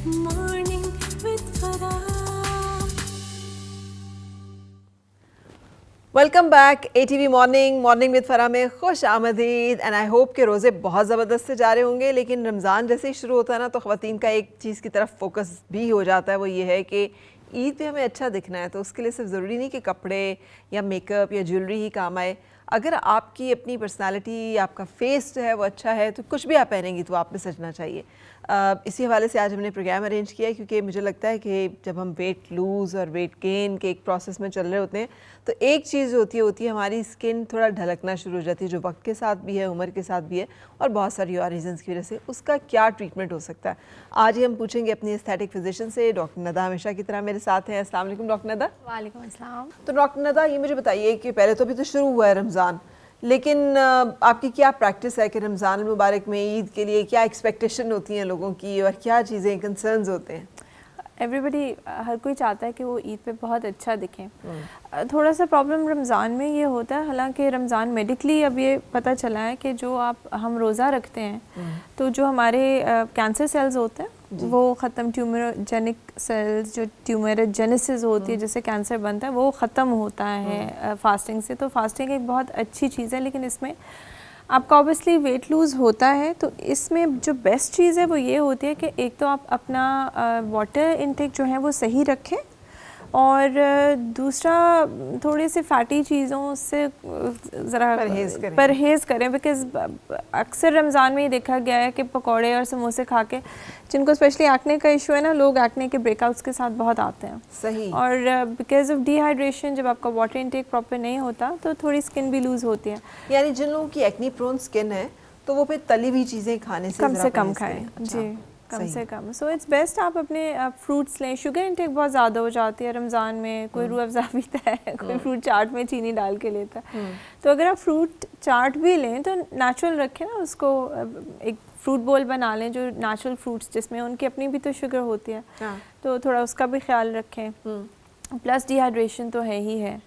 Morning with Farah. Welcome back ATV morning with फरा में खुश आमदीद एंड आई होप के रोज़े बहुत ज़बरदस्त से जा रहे होंगे। लेकिन रमज़ान जैसे ही शुरू होता है ना तो ख़वातीन का एक चीज़ की तरफ फोकस भी हो जाता है, वो ये है कि ईद पे हमें अच्छा दिखना है। तो उसके लिए सिर्फ ज़रूरी नहीं कि कपड़े या मेकअप या ज्वेलरी ही काम आए। अगर आपकी अपनी पर्सनालिटी, आपका फेस जो है वो अच्छा है तो कुछ भी आप पहनेंगी तो आप में सजना चाहिए। इसी हवाले से आज हमने प्रोग्राम अरेंज किया है क्योंकि मुझे लगता है कि जब हम वेट लूज़ और वेट गेन के एक प्रोसेस में चल रहे होते हैं तो एक चीज़ होती है हमारी स्किन थोड़ा ढलकना शुरू हो जाती है, जो वक्त के साथ भी है, उम्र के साथ भी है और बहुत सारी और रीजंस की वजह से। उसका क्या ट्रीटमेंट हो सकता है, आज ही हम पूछेंगे अपनी एस्थेटिक फिजिशियन से। डॉक्टर नदा हमेशा की तरह मेरे साथ हैं। अस्सलाम वालेकुम डॉक्टर नदा। वालेकुम अस्सलाम। तो डॉक्टर नदा, ये मुझे बताइए कि पहले तो अभी तो शुरू हुआ है रमज़ान, लेकिन आपकी क्या प्रैक्टिस है कि रमज़ान मुबारक में ईद के लिए क्या एक्सपेक्टेशन होती हैं लोगों की और क्या चीज़ें कंसर्न्स होते हैं? एवरीबडी, हर कोई चाहता है कि वो ईद पे बहुत अच्छा दिखे। थोड़ा सा प्रॉब्लम रमज़ान में ये होता है, हालांकि रमज़ान मेडिकली अब ये पता चला है कि जो हम रोज़ा रखते हैं तो जो हमारे कैंसर सेल्स होते हैं वो ख़त्म, ट्यूमरोजेनिक सेल्स, जो ट्यूमरोजेनेसिस होती है जिससे कैंसर बनता है, वो ख़त्म होता है फास्टिंग से। तो फास्टिंग एक बहुत अच्छी चीज़ है, लेकिन इसमें आपका ऑब्वियसली वेट लूज़ होता है। तो इसमें जो बेस्ट चीज़ है वो ये होती है कि एक तो आप अपना वाटर इनटेक जो है वो सही रखें, और दूसरा थोड़े से फैटी चीज़ों से ज़रा परहेज़ करें। बिकॉज़ अक्सर रमज़ान में ही देखा गया है कि पकौड़े और समोसे खा के, जिनको स्पेशली एक्ने का इशू है ना, लोग एक्ने के ब्रेकआउट्स के साथ बहुत आते हैं। सही। और बिकॉज ऑफ डिहाइड्रेशन, जब आपका वाटर इनटेक प्रॉपर नहीं होता तो थोड़ी स्किन भी लूज़ होती है। यानी जिन लोगों की एक्ने प्रोन स्किन है तो वो फिर तली हुई चीज़ें खाने से कम खाएं। जी, कम से कम। सो इट्स बेस्ट आप अपने फ्रूट्स लें। शुगर इंटेक बहुत ज़्यादा हो जाती है रमज़ान में, कोई रूह अफ़ज़ा पीता है, कोई फ्रूट चाट में चीनी डाल के लेता है। तो अगर आप फ्रूट चाट भी लें तो नेचुरल रखें ना उसको, एक फ्रूट बोल बना लें जो नेचुरल फ्रूट्स जिसमें उनकी अपनी भी तो शुगर होती है, तो थोड़ा उसका भी ख्याल रखें। प्लस डिहाइड्रेशन तो है ही है।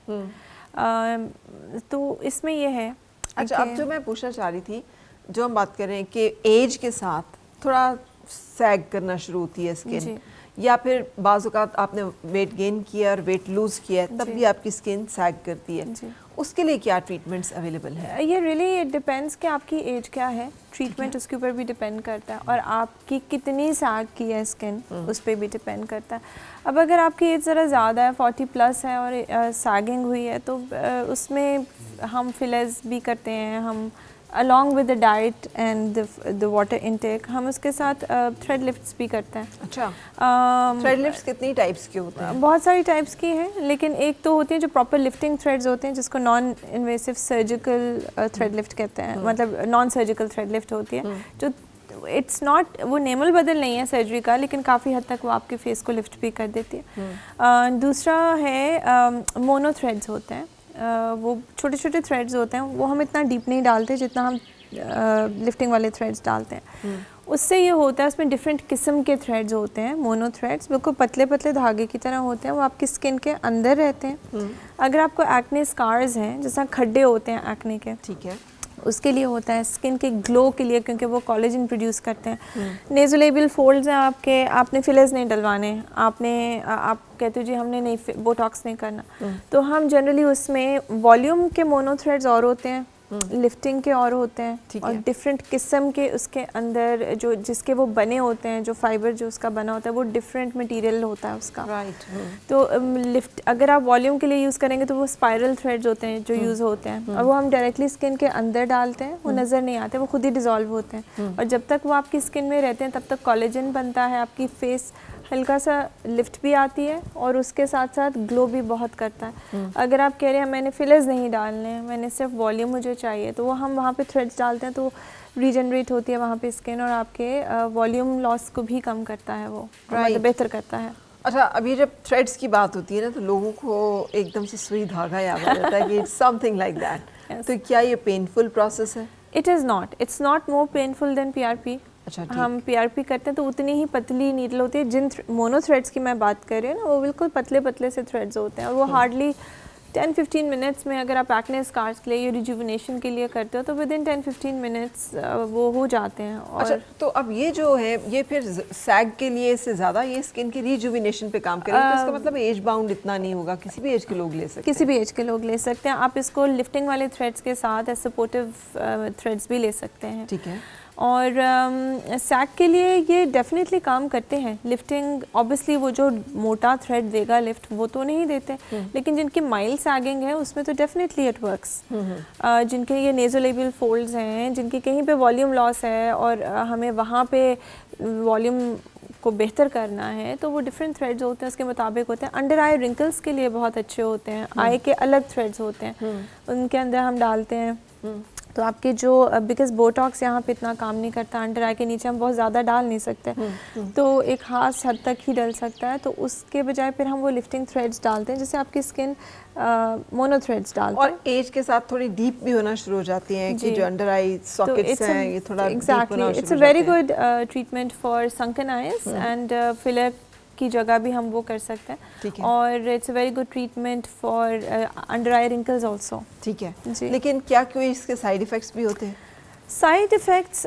तो इसमें ये है। अच्छा, अब जो मैं पूछना चाह रही थी, जो हम बात कर रहे हैं कि एज के साथ थोड़ा सैग करना शुरू होती है स्किन, या फिर बाज़ औक़ात आपने वेट गेन किया और वेट लूज़ किया है तब भी आपकी स्किन सैग करती है, उसके लिए क्या ट्रीटमेंट्स अवेलेबल है? ये रियली इट डिपेंड्स कि आपकी एज क्या है। ट्रीटमेंट उसके ऊपर भी डिपेंड करता है, और आपकी कितनी सैग की है स्किन उस पर भी डिपेंड करता है। अब अगर आपकी एज ज़रा ज़्यादा है, 40 प्लस है और सैगिंग हुई है, तो उसमें हम फिलर्स भी करते हैं, हम along with the diet and the water intake हम उसके साथ थ्रेड लिफ्ट्स भी करते हैं। अच्छा, थ्रेड लिफ्ट्स कितनी टाइप्स के होते हैं? बहुत सारी टाइप्स की हैं, लेकिन एक तो होती है जो प्रॉपर लिफ्टिंग थ्रेड्स होते हैं, जिसको non invasive surgical thread lift कहते हैं, मतलब नॉन सर्जिकल थ्रेड लिफ्ट होती है, जो इट्स नॉट, वो नेमल बदल नहीं है सर्जरी का, लेकिन काफ़ी हद तक वो आपके फेस को लिफ्ट भी कर देती है। दूसरा है मोनो थ्रेड्स होते हैं, वो छोटे छोटे थ्रेड्स होते हैं, वो हम इतना डीप नहीं डालते जितना हम लिफ्टिंग वाले थ्रेड्स डालते हैं। उससे ये होता है, उसमें डिफरेंट किस्म के थ्रेड्स होते हैं। मोनो थ्रेड्स बिल्कुल पतले पतले धागे की तरह होते हैं, वो आपकी स्किन के अंदर रहते हैं। अगर आपको एक्ने स्कार्स हैं, जैसा खड्डे होते हैं एक्ने के, ठीक है, उसके लिए होता है। स्किन के ग्लो के लिए, क्योंकि वो कोलेजन प्रोड्यूस करते हैं। नेज़ोलेबियल फोल्ड्स हैं आपके, आपने फिलर्स नहीं डलवाने, आप कहते हो जी हमने नहीं बोटॉक्स नहीं करना, तो हम जनरली उसमें वॉल्यूम के मोनो थ्रेड्स और होते हैं, लिफ्टिंग के और होते हैं, और डिफरेंट किस्म के उसके अंदर जो जिसके वो बने होते हैं, जो फाइबर जो उसका बना होता है वो डिफरेंट मटेरियल होता है उसका। तो लिफ्ट अगर आप वॉल्यूम के लिए यूज़ करेंगे तो वो स्पाइरल थ्रेड्स होते हैं जो यूज़ होते हैं, और वो हम डायरेक्टली स्किन के अंदर डालते हैं, वो नज़र नहीं आते, वो खुद ही डिज़ोल्व होते हैं, और जब तक वो आपकी स्किन में रहते हैं तब तक कोलेजन बनता है, आपकी फेस हल्का सा लिफ्ट भी आती है और उसके साथ साथ ग्लो भी बहुत करता है। अगर आप कह रहे हैं मैंने फिलर्स नहीं डालने, मैंने सिर्फ वॉल्यूम मुझे चाहिए, तो वो हम वहाँ पे थ्रेड्स डालते हैं, तो रीजनरेट होती है वहाँ पे स्किन, और आपके वॉल्यूम लॉस को भी कम करता है, वो मतलब बेहतर करता है। अच्छा, अभी जब थ्रेड्स की बात होती है ना तो लोगों को एकदम से सुई धागा याद आ जाता है कि इट्स समथिंग लाइक दैट। तो क्या ये पेनफुल प्रोसेस है? It is not, it's not more painful than PRP। अच्छा, हम PRP करते हैं तो उतनी ही पतली नीडल होती है। जिन मोनो थ्रेड्स की मैं बात कर रही हूँ ना, वो बिल्कुल पतले पतले से थ्रेड्स होते हैं, और वो हार्डली 10-15 मिनट्स में अगर आप एक्ने स्कार्स के लिए या रिजुविनेशन के लिए करते हो तो विद इन 10-15 मिनट्स वो हो जाते हैं। और अच्छा, तो अब ये जो है ये फिर सैग के लिए से ज़्यादा ये स्किन की रिजुविनेशन पे काम करेगा, तो इसका मतलब एज बाउंड इतना नहीं होगा, किसी भी एज के लोग ले सकते हैं? किसी भी एज के लोग ले सकते हैं। आप इसको लिफ्टिंग वाले थ्रेड्स के साथ सपोर्टिव थ्रेड्स भी ले सकते हैं। ठीक है। और सैग के लिए ये डेफिनेटली काम करते हैं। लिफ्टिंग ऑब्वियसली वो जो मोटा थ्रेड देगा लिफ्ट वो तो नहीं देते, लेकिन जिनकी माइल्ड सैगिंग है उसमें तो डेफिनेटली इट वर्क्स। जिनके ये नेज़ोलेबियल फोल्ड्स हैं, जिनकी कहीं पे वॉल्यूम लॉस है और हमें वहाँ पे वॉल्यूम को बेहतर करना है तो वो डिफरेंट थ्रेड्स होते हैं, उसके मुताबिक होते हैं। अंडर आई रिंकल्स के लिए बहुत अच्छे होते हैं। आई के अलग थ्रेड्स होते हैं, उनके अंदर हम डालते हैं तो आपके जो बिकॉज बोटॉक्स यहाँ पे इतना काम नहीं करता, अंडर आई के नीचे हम बहुत ज़्यादा डाल नहीं सकते, तो एक खास हद तक ही डल सकता है। तो उसके बजाय फिर हम वो लिफ्टिंग थ्रेड्स डालते हैं, जैसे आपकी स्किन मोनो थ्रेड्स डालते हैं। और एज के साथ थोड़ी डीप भी होना शुरू हो जाती हैं कि जो अंडर आई सॉकेट्स हैं ये थोड़ा exactly it's a very good treatment for sunken eyes and filler की जगह भी हम वो कर सकते हैं। और it's a very good treatment for under I wrinkles also. ठीक है। लेकिन क्या कोई इसके साइड इफ़ेक्ट्स भी होते हैं? साइड इफ़ेक्ट्स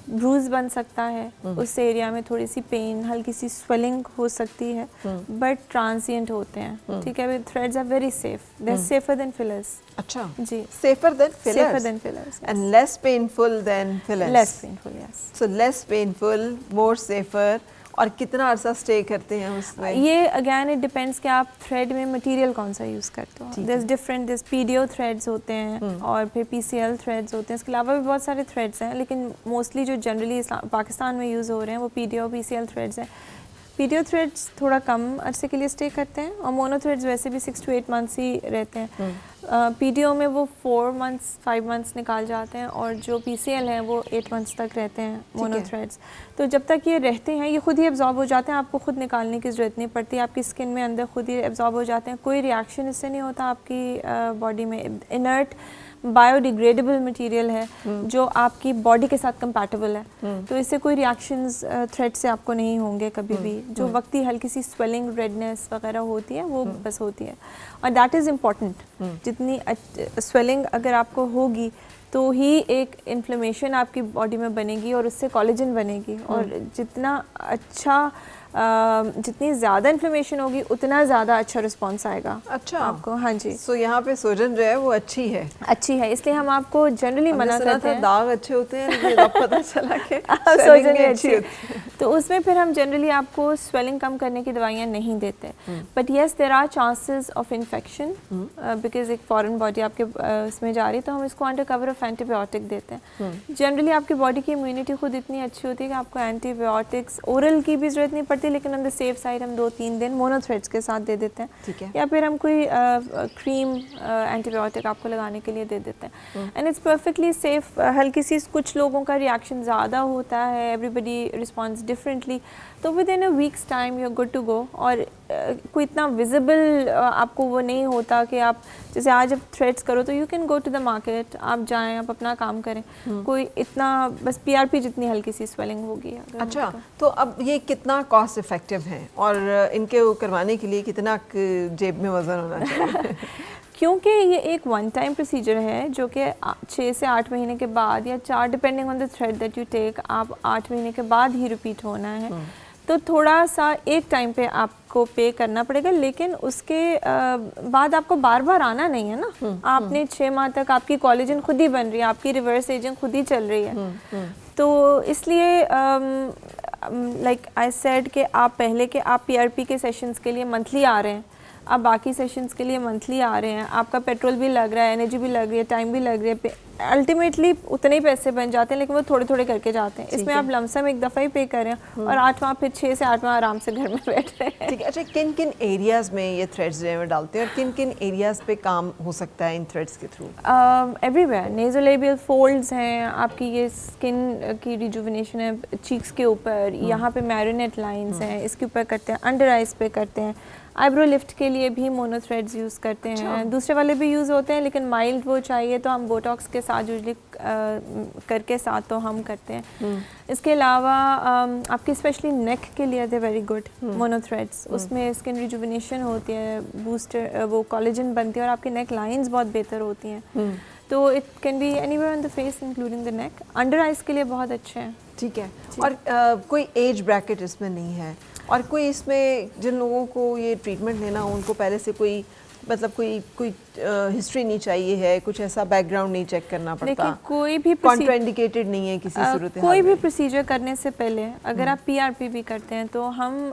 ब्रूज बन सकता है, उस एरिया में थोड़ी सी पेन, हल्की सी स्वेलिंग हो सकती है, बट ट्रांसिएंट होते हैं। ठीक है, threads are very safe, they are safer than fillers. अच्छा जी, safer than fillers, safer than fillers and less painful than fillers. Less painful, yes. So less painful, more safer. और कितना अर्सा स्टे करते हैं उसमें? ये अगेन इट डिपेंड्स कि आप थ्रेड में मटेरियल कौन सा यूज़ करते हो। There is different, this PDO threads होते हैं और फिर पीसीएल थ्रेड्स होते हैं। इसके अलावा भी बहुत सारे थ्रेड्स हैं, लेकिन मोस्टली जो जनरली पाकिस्तान में यूज़ हो रहे हैं वो पीडीओ पीसीएल थ्रेड्स हैं। पीडीओ थ्रेड्स थोड़ा कम अरसे के लिए स्टे करते हैं और मोनो थ्रेड्स वैसे भी 6 to 8 मंथ्स ही रहते हैं। पीडीओ में वो 4 months 5 months निकाल जाते हैं और जो पीसीएल हैं वो 8 months तक रहते हैं मोनो थ्रेड्स। तो जब तक ये रहते हैं ये खुद ही एब्जॉर्ब हो जाते हैं, आपको खुद निकालने की ज़रूरत नहीं पड़ती, आपकी स्किन में अंदर खुद ही एब्जॉर्ब हो जाते हैं। कोई रिएक्शन इससे नहीं होता आपकी बॉडी में। इनर्ट बायोडिग्रेडेबल मटेरियल है जो आपकी बॉडी के साथ कंपैटिबल है, तो इससे कोई रिएक्शंस थ्रेड से आपको नहीं होंगे कभी भी। जो वक्ती हल्की सी स्वेलिंग, रेडनेस वगैरह होती है वो बस होती है, और दैट इज़ इम्पॉर्टेंट। जितनी स्वेलिंग अगर आपको होगी तो ही एक इन्फ्लेमेशन आपकी बॉडी में बनेगी और उससे कोलेजन बनेगी, और जितना अच्छा जितनी ज़्यादा इन्फ्लेमेशन होगी उतना ज़्यादा अच्छा रिस्पॉन्स आएगा। अच्छा आपको। हाँ जी। सो यहाँ पे सोजन जो है वो अच्छी है। अच्छी है, इसलिए हम आपको जनरली मना करते हैं। दाग अच्छे होते हैं, लेकिन अब पता चला कि सोजन भी अच्छी है, तो उसमें फिर हम जनरली आपको स्वेलिंग कम करने की दवाइयाँ नहीं देते। But yes there are chances of infection because एक फॉरेन बॉडी आपके इसमें जा रही है, तो हम इसको अंडर कवर ऑफ एंटीबायोटिक देते हैं। जनरली आपकी बॉडी की इम्यूनिटी खुद इतनी अच्छी होती है कि आपको एंटीबायोटिक्स ओरल की भी जरूरत नहीं पड़ती, लेकिन ऑन द सेफ साइड हम 2-3 दिन मोनो थ्रेड्स के साथ दे देते हैं। ठीक है। या फिर हम कोई क्रीम एंटीबायोटिक आपको लगाने के लिए दे देते हैं, एंड इट्स परफेक्टली सेफ। हल्की सी कुछ लोगों का रिएक्शन ज़्यादा होता है, एवरीबडी रिस्पॉन्ड्स डिफरेंटली, तो within a week's time you are good to go. और कोई इतना विजिबल आपको वो नहीं होता कि आप जैसे आज अब थ्रेड्स करो तो you can go to the market, आप जाएं, आप अपना काम करें, कोई इतना बस पीआरपी जितनी हल्की सी स्वेलिंग होगी। अच्छा, तो अब ये कितना कॉस्ट इफेक्टिव हैं और इनके करवाने के लिए कितना जेब में वजन होना चाहिए? क्योंकि ये एक वन टाइम प्रोसीजर है जो कि 6 से 8 महीने के बाद या 4 depending on the thread that you take, आप 8 महीने के बाद ही रिपीट होना है। तो थोड़ा सा एक टाइम पे आपको पे करना पड़ेगा, लेकिन उसके बाद आपको बार बार आना नहीं है ना। आपने 6 माह तक आपकी कोलेजन खुद ही बन रही है, आपकी रिवर्स एजिंग खुद ही चल रही है। तो इसलिए लाइक आई सेड कि आप पहले के आप पीआरपी के सेशंस के लिए मंथली आ रहे हैं, आप बाकी सेशंस के लिए मंथली आ रहे हैं, आपका पेट्रोल भी लग रहा है, एनर्जी भी लग रही है, टाइम भी लग रही है, अल्टीमेटली उतने ही पैसे बन जाते हैं, लेकिन वो थोड़े थोड़े करके जाते हैं। इसमें आप लमसम एक दफ़ा ही पे करें और 8 माह फिर 6 से 8 माह आराम से घर में बैठ रहे हैं। ठीक है। अच्छा, किन किन एरियाज़ में ये थ्रेड्स जो है डालते हैं और किन किन एरियाज़ पे काम हो सकता है इन थ्रेड्स के थ्रू? एवरीवेयर। नेज़ोलेबियल फोल्ड्स हैं, आपकी ये स्किन की रिजुविनेशन है चीक्स के ऊपर, यहाँ पे मैरिनेट लाइंस हैं, इसके ऊपर करते हैं, अंडर आइज पे करते हैं, आईब्रो लिफ्ट के लिए भी मोनो थ्रेड्स यूज़ करते हैं। दूसरे वाले भी यूज़ होते हैं, लेकिन माइल्ड वो चाहिए तो हम बोटॉक्स के साथ यूजली करके साथ तो हम करते हैं। इसके अलावा आपके स्पेशली नेक के लिए they very good mono threads, उसमें स्किन रिजुविनेशन होती है, बूस्टर वो कोलेजन बनती है और आपकी नेक लाइंस बहुत बेहतर होती हैं। तो it can be anywhere on the face including the neck. Under eyes के लिए बहुत अच्छे हैं। ठीक है। और कोई एज ब्रैकेट इसमें नहीं है, और कोई इसमें जिन लोगों को ये ट्रीटमेंट लेना हो उनको पहले से कोई मतलब कोई हिस्ट्री नहीं चाहिए है, कुछ ऐसा बैकग्राउंड नहीं चेक करना पड़ता, कोई भी कॉन्ट्राइंडिकेटेड नहीं है किसी सूरत कोई भी प्रोसीजर करने से पहले अगर आप पीआरपी भी करते हैं तो हम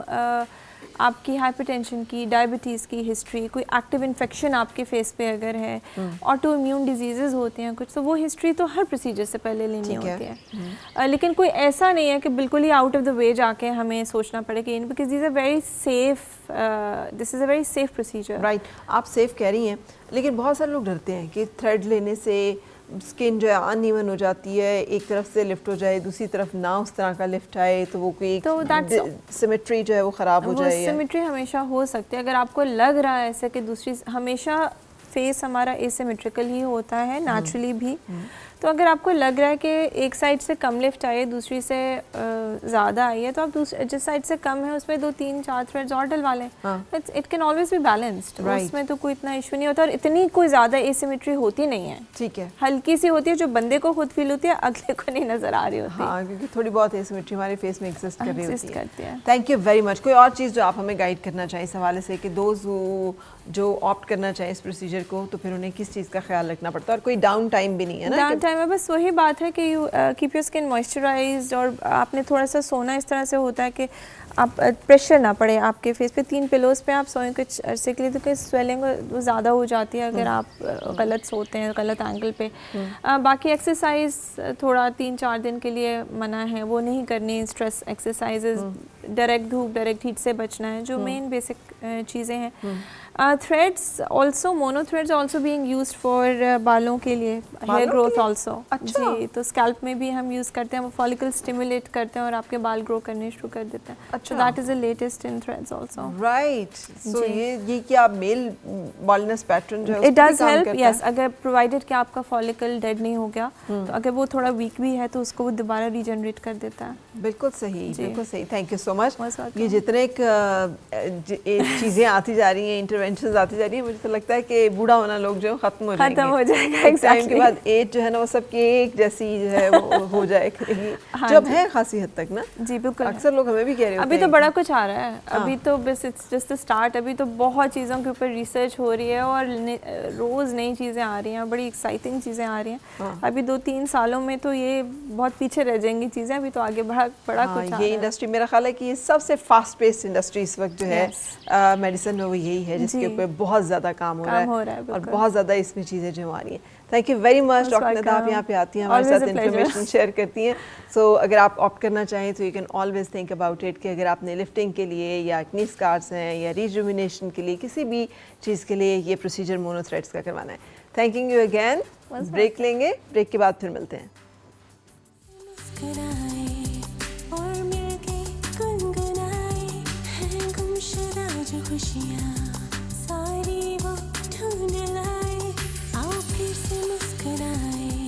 आपकी हाइपरटेंशन की, डायबिटीज़ की हिस्ट्री, कोई एक्टिव इन्फेक्शन आपके फेस पे अगर है, ऑटो इम्यून डिजीजेज होते हैं कुछ, तो वो हिस्ट्री तो हर प्रोसीजर से पहले लेनी होती है। लेकिन कोई ऐसा नहीं है कि बिल्कुल ही आउट ऑफ द वे जाके हमें सोचना पड़े कि because this are very safe, this is a very safe procedure. Right, आप सेफ कह रही हैं, लेकिन बहुत सारे लोग डरते हैं कि थ्रेड लेने से स्किन जो है अनइवन हो जाती है, एक तरफ से लिफ्ट हो जाए, दूसरी तरफ ना उस तरह का लिफ्ट आए, तो वो कोई सिमेट्री जो है वो ख़राब हो जाए। सिमेट्री हमेशा हो सकती है अगर आपको लग रहा है ऐसे कि दूसरी, हमेशा फेस हमारा एसिमेट्रिकल ही होता है नेचुरली भी। तो अगर आपको लग रहा है कि एक साइड से कम लिफ्ट आई है, दूसरी से ज़्यादा आई है, तो आप जिस साइड से कम है उसमें 2, 3, 4 थ्रेड्स और डलवा लें। It can always be balanced, उसमें तो कोई इतना इशू नहीं होता और इतनी कोई ज़्यादा एसिमेट्री होती नहीं है। ठीक है, हल्की सी होती है जो बंदे को खुद फील होती है, अगले को नहीं नज़र आ रही होती। हाँ, क्योंकि थोड़ी बहुत एसिमेट्री हमारे फेस में एग्जिस्ट कर रही होती है। Thank you very much. कोई और चीज़ जो आप हमें गाइड करना चाहें इस हवाले से कि दोस्त जो ऑप्ट करना चाहें इस प्रोसीजर को, तो फिर उन्हें किस चीज़ का ख्याल रखना पड़ता है, और कोई डाउन टाइम भी नहीं है ना? डाउन टाइम है, बस वही बात है कि you keep your skin moisturised, और आपने थोड़ा सा सोना इस तरह से होता है कि आप प्रेशर ना पड़े आपके फेस पे। 3 पिलोज पे आप सोएं कुछ अरसे के लिए, तो कि स्वेलिंग वो ज़्यादा हो जाती है अगर आप गलत सोते हैं, गलत एंगल पे। बाकी एक्सरसाइज थोड़ा 3-4 दिन के लिए मना है, वो नहीं करनी। स्ट्रेस एक्सरसाइजेज, डायरेक्ट धूप, डायरेक्ट हीट से बचना है, जो मेन बेसिक चीज़ें हैं। Threads also, mono threads also being used for बालों के लिए, हेयर ग्रोथ ऑल्सो। जी, तो स्कैल्प में भी हम यूज़ करते हैं, वो फॉलिकल स्टिमुलेट करते हैं और आपके बाल ग्रो करने शुरू कर देते हैं। अच्छा, that is the latest in threads also. Right, so ये क्या मेल बाल्डनेस पैटर्न जो है इट डज हेल्प, यस, अगर प्रोवाइडेड कि आपका फॉलिकल डेड नहीं हो गया, तो अगर वो थोड़ा वीक भी है तो उसको वो दोबारा रीजनरेट कर देता है। बिल्कुल सही, बिल्कुल सही। Thank you so much. ये जितने चीज़ें आती जा रही हैं, इंटरवेंशंस आती जा रही है, मुझे तो लगता है कि बूढ़ा होना लोग जो खत्म हो जाएगा। एग्जैक्टली, के बाद एज जो है ना वो सबकी एक जैसी जो है वो हो जाए करेगी, जब है खासी हद तक ना। जी बिल्कुल, अक्सर लोग हमें भी कह रहे हैं अभी तो बड़ा कुछ आ रहा है, अभी तो बस इट्स जस्ट द स्टार्ट। अभी तो बहुत चीज़ों के ऊपर रिसर्च हो रही है और रोज़ नई चीज़ें आ रही हैं, बड़ी एक्साइटिंग चीज़ें आ रही हैं। अभी 2-3 सालों में तो ये बहुत पीछे रह जाएंगी चीज़ें, अभी तो आगे बड़ा कुछ आ रहा है। ये इंडस्ट्री मेरा ख्याल है कि ये सबसे फास्ट पेस्ड इंडस्ट्री इस वक्त जो है मेडिसिन में वो यही है, जिसके ऊपर बहुत ज़्यादा काम हो रहा है और बहुत ज़्यादा इसमें चीज़ें जो आ रही हैं। Thank you very much doctor Nada, आप यहाँ पे आती हैं, हमारे साथ इन्फॉर्मेशन शेयर करती हैं। सो अगर आप ऑप्ट करना चाहें तो you can always think about it कि अगर आपने लिफ्टिंग के लिए या एक्ने स्कार्स हैं या रिजुविनेशन के लिए, किसी भी चीज़ के लिए ये प्रोसीजर मोनो थ्रेड्स का करवाना है। Thanking you again. ब्रेक लेंगे, ब्रेक के बाद फिर मिलते हैं। खुशियाँ सारी वो ढूंढ लाए, आओ फिर से मुस्कुराए।